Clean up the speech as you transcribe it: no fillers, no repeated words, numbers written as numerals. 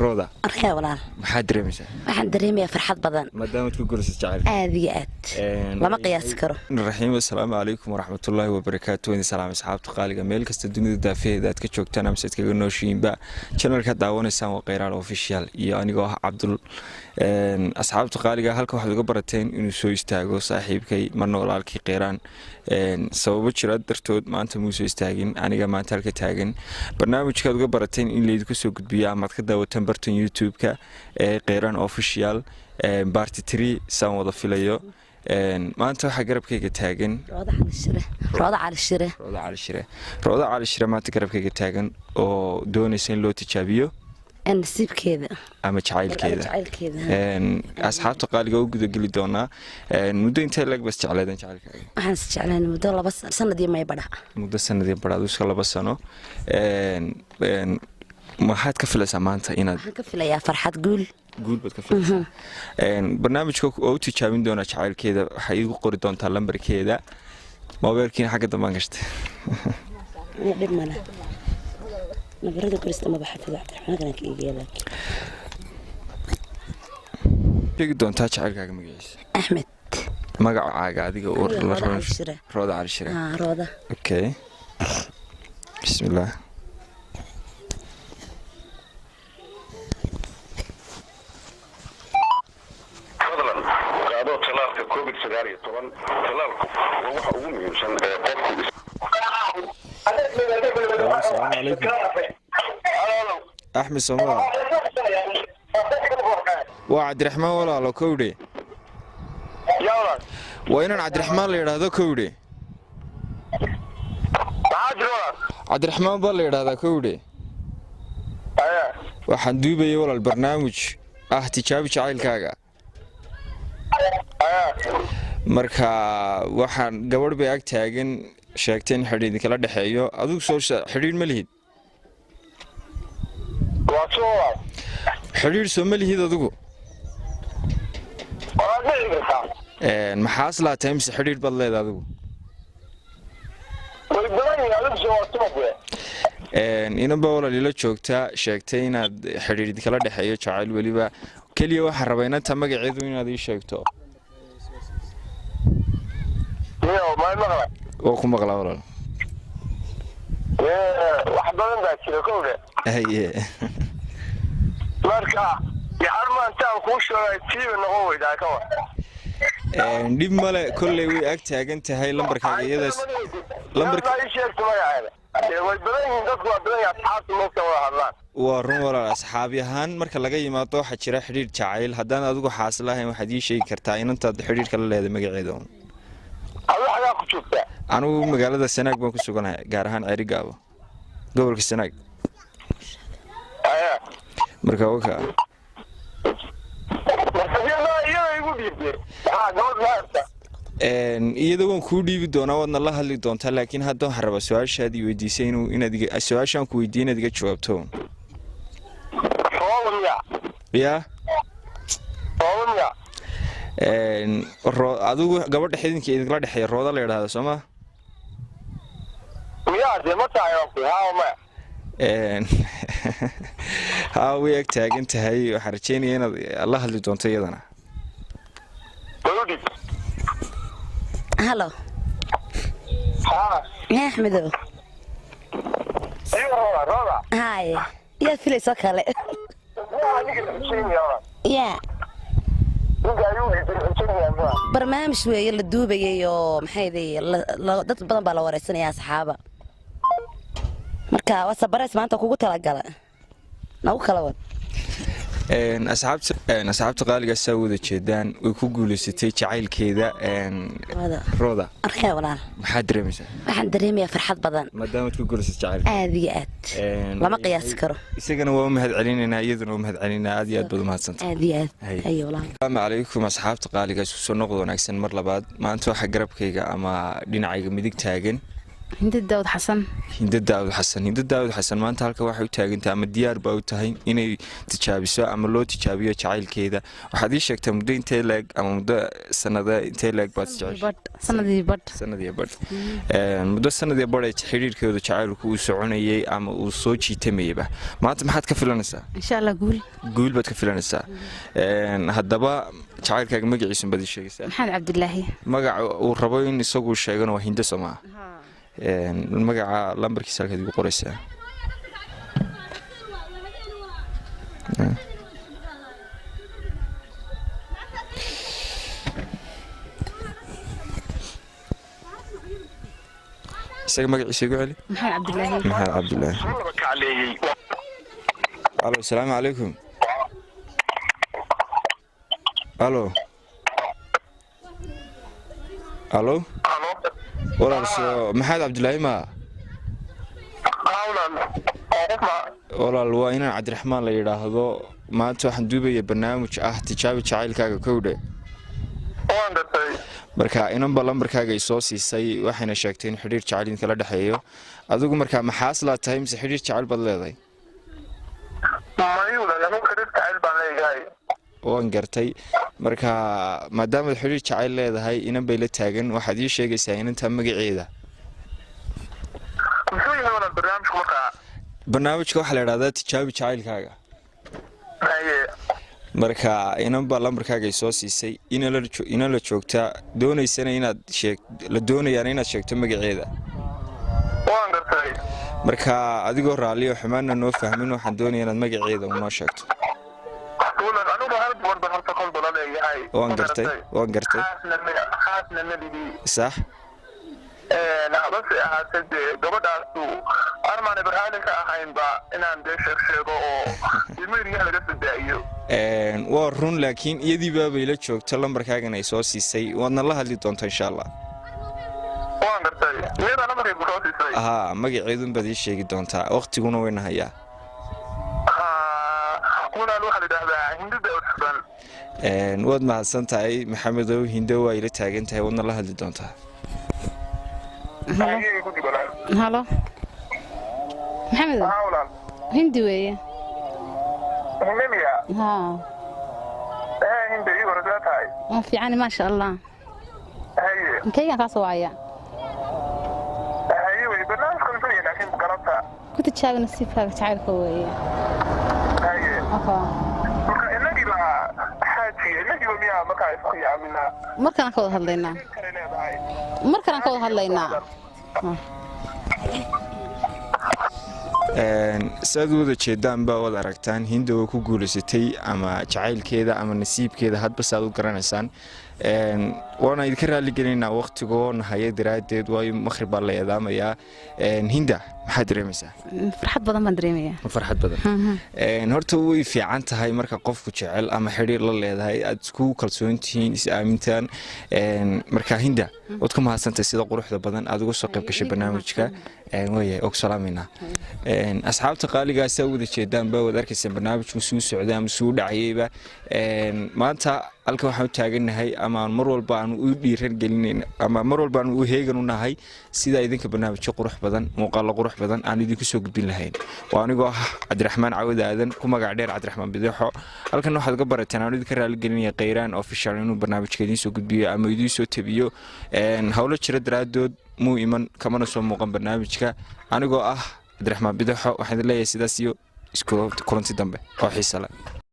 روضة أركي ولا محاد دريمسة waxaan dareemayaa farxad badan ما دامت ku guulaysato jacayl aad iyo aad lama qiyaasi karo الرحيم السلام عليكم ورحمة الله وبركاته وين سلام أصحاب قالقة ميل كست الدنيا دافئة ذات كشوك تنا مسيت كجنو شين با channel كدعوان السام وقيران official يعني جوه عبد أصحاب قالقة هلك واحد قبرتين إنه سو يستاجو صاحب كي مرنا ولا كي قيران سبب شراد درتود ما أنت موسى يستاجين أنا جماعة تلك تاجين برنامج كده قبرتين إن اللي يدكسو قد بيا ما تكده وتنبرتون يوتيوب كا قيران official بارتي 3 سام وضع فيليو ما أنت حجرب كي تاجن روضة على الشرة روضة على الشرة ما تقرب كي تاجن أو دون سين لو تشابيو النسيب كذا أما شعيل كذا أصحاب تقال جود قلي دونا مدة أنت لك بس شعلة ده شعيل كذا أحس شعلة مدة الله بس سنة دي ما يبرع مدة سنة دي برا دوس خلا بس أنا ما حد كفل سمانته إنا كفل يا فرحة قول بتكفل برنامج كوك أو تشابين دونا شعيل كذا حيجو قردون تعلم بركذا ما بيركين حاجة طبعا قشت نبمنا نبرد كريست ما بحفظ عبد الرحمن كان كلي لك تيجي دون تاج شعيل كذا مجلس أحمد ما قاعد عادي قول روضة على الشراء روضة أوكي بسم الله كوفيد 19 طبعا طلالكم وروح أقوم يمشان السلام عليكم أحمد سماع وعبد الرحمن ولا لو كودي وين عبد الرحمن اللي هذا كودي عبد الرحمن بالله هذا كودي waxaan duubay walaal barnaamij tijaabi jacaylkaaga marka waxaan gabadh bay ag taagan sheegteen xiriir kala dhaxeeyo adigu soo xiriir ma lihid xiriir soo ma lihid adigu maxaa aslaa times xiriir bad leedahay adigu inaba walaal ila joogta sheegtay inaad xiriir kala dhaxeeyo jacayl waliba kaliya waxaan rabaa inaad magaceedu inaad ii sheegto oo ku maqlaa walaal wax badan baa jira kowda haye marka yaar maantaan ku sheegay tiiba noqon weydaa ka war dib male kolley way ag taagan tahay lambarkaaga iyadaas lambarka ay sheegto magaceeda way badan yihiin dadku waa badan yahay asxaabta marka wada hadlaan waa run walaal asxaabi ahaan marka laga yimaado waxa jira xiriir jacayl haddaan adigu xaas lahayn waxaad ii sheegi kartaa inantaad xiriirka la leedahay magaceeda anigu magaalada Sanaag baan ku suganahay gaar ahaan Cerigaabo gobolka Sanaag marka waka iyadoo waan ku dhiibi doonaa wadna la hadli doontaa laakiin hadda waxaan rabaa su'aashaadii weydiisay inaad su'aashan ku weydiin inaad iga jawaabto ya adigu gabadha xidinka idinla dhaxeeyo rooda la yiraahdo Soomaa way ag taagan tahay waxaan rajeynayaa inaad la hadli doonto iyadana هلو يا أحمدو هاي يا فيلي سكالي يا برنامج ويا اللي دوبي يو محيدي دت بدن بالا وريسن يا أصحابه marka wasa bareys maanta kugu tala galay nagu kala wad asxaabta qaaliga saawada jeedaan way ku guuleysatay jacaylkeeda Roda arkay walaal maxaa dareemaysaa waxaan dareemayaa farxad badan maadaama aad ku guuleysatay jacayl aad iyo aad lama qiyaasi karo isagana waa mahad celinayna iyaduna waa mahad celinayna aad iyo aad baad mahadsantahay aad iyo aad ayo walaal assalaamu calaykum asxaabta qaaliga soo noqdo wanaagsan mar labaad maanta waxa garabkayga ama dhinacayga midig taagan Hinda Daawud Xasan Hinda Daawud Xasan maanta halka waxay u taagantaa ama diyaar baa u tahay inay tijaabiso ama loo tijaabiyo jacaylkeeda waxaad ii sheegtay muddo intee leeg ama muddo sanada intee leeg baad jeceshay sanadii badh muddo sanadii badh xiriirkeedu jacaylku uu soconayay ama uu soo jiitamayba maanta maxaad ka filanaysaa insha Allah guul baad ka filanaysaa haddaba jacaylkaaga magaciisa baad ii sheegaysaa Maxamed Cabdilaahi magaca uu rabo in isagu sheegano waa Hinda Soomaa magaca lambarkiisa halkaad igu qoraysaa isaga magaciisa igu celi Maxamed Cabdilaahi Alo السلام عليكم Alo Maxamed Cabdilaahi ma walaal waa inaan Cabdiraxmaan la yiraahdo maanta waxaan duubaya barnaamij ah tijaabi jacaylkaaga kowdhe marka inanba lambarkaaga ay soo siisay waxayna sheegtay in xiriir jacayl in kala dhaxeeyo adigu marka maxaas la tahay mise xiriir jacayl baad leedahay waan gartay marka maadaama xiriir jacayl leedahay inan bay la taagan waxaad ii sheegaysaa inanta magaceeda barnaamijka waxa la yiraahdaa tijaabi jacaylkaaga marka inanba lambarkaaga ay soo siisay ina la joogta doonaysana inaad la doonayaan inaad sheegto magaceeda waan gartay marka adigoo raaliyo xumaana noo fahmin waxaan doonayaa inaad magaceeda noo sheegto waan gartay صح bas ahaatee gabadhaasu armaan ibraahim ka ahaynba inaan sheego oo ilmihiisa laga sadaayo waa run laakiin iyadii baabay la joogto lambarkaagan ay soo siisay waadna la hadli doontaa insha Allah waan gartay iyada lambarkay ku soo siisay magaceedu baad ii sheegi doontaa waqtiguna wayna hayaa kuna waxa la yiraahdaa Hinda Daawud Xasan waad mahadsan tahay Maxamedow Hinda waa ila taagan tahay wadna la hadli doontaa Halo Maxamed Hindi weeye Hindi iyo waradahay fiican ma sha Allah kayga ka soo waya way barnaamijkan fiican laakiin qarabta ku tijaabina sifaaga jacaylka weeye markaan ka wada hadlaynaa saad wada jeedaan baa wada aragtaan Hinda oo ku guuleysatay ama jacaylkeeda ama nasiibkeeda hadba saad u garanaysaan waana idinka raali gelinaynaa waqtigoona haya daraadeed waayo maghrib baa la eedaamayaa Hinda maxaad dareemaysaa farxad badan baan dareemayaa horta way fiican tahay marka qofku jecel ama xiriir la leedahay aad isku kalsoon tihiin is aamintaan marka Hinda wad ku mahadsantahay sida quruxda badan aad uga soo qayb gashay barnaamijka way og salaamayna asxaabta qaaliga saa wada jeedaan baa wada arkaysan barnaamijku soo socday ama soo dhacayba maanta halka waxaan taaganahay ama mar walba aan u dhiiran gelinayna ama mar walba aan u heegan u nahay sida idinka barnaamijka qurux badan muuqaal qurux badan aan idinku soo gudbin lahayn waa anigoo ah Cabdiraxmaan Cawad Aadan ku magac dheer Cabdiraxmaan Bidixo halkan waxaad ka barateen aan idinka raali gelinaya Qeyraan official inuu barnaamijka idin soo gudbiyo ama idin soo tabiyo hawlo jira daraadood muu iman kamana soo muuqan barnaamijka anigoo ah Cabdiraxmaan Bidixo waxaan leeyahay sidaas iyo isku kulanti dambe oo xiiso leh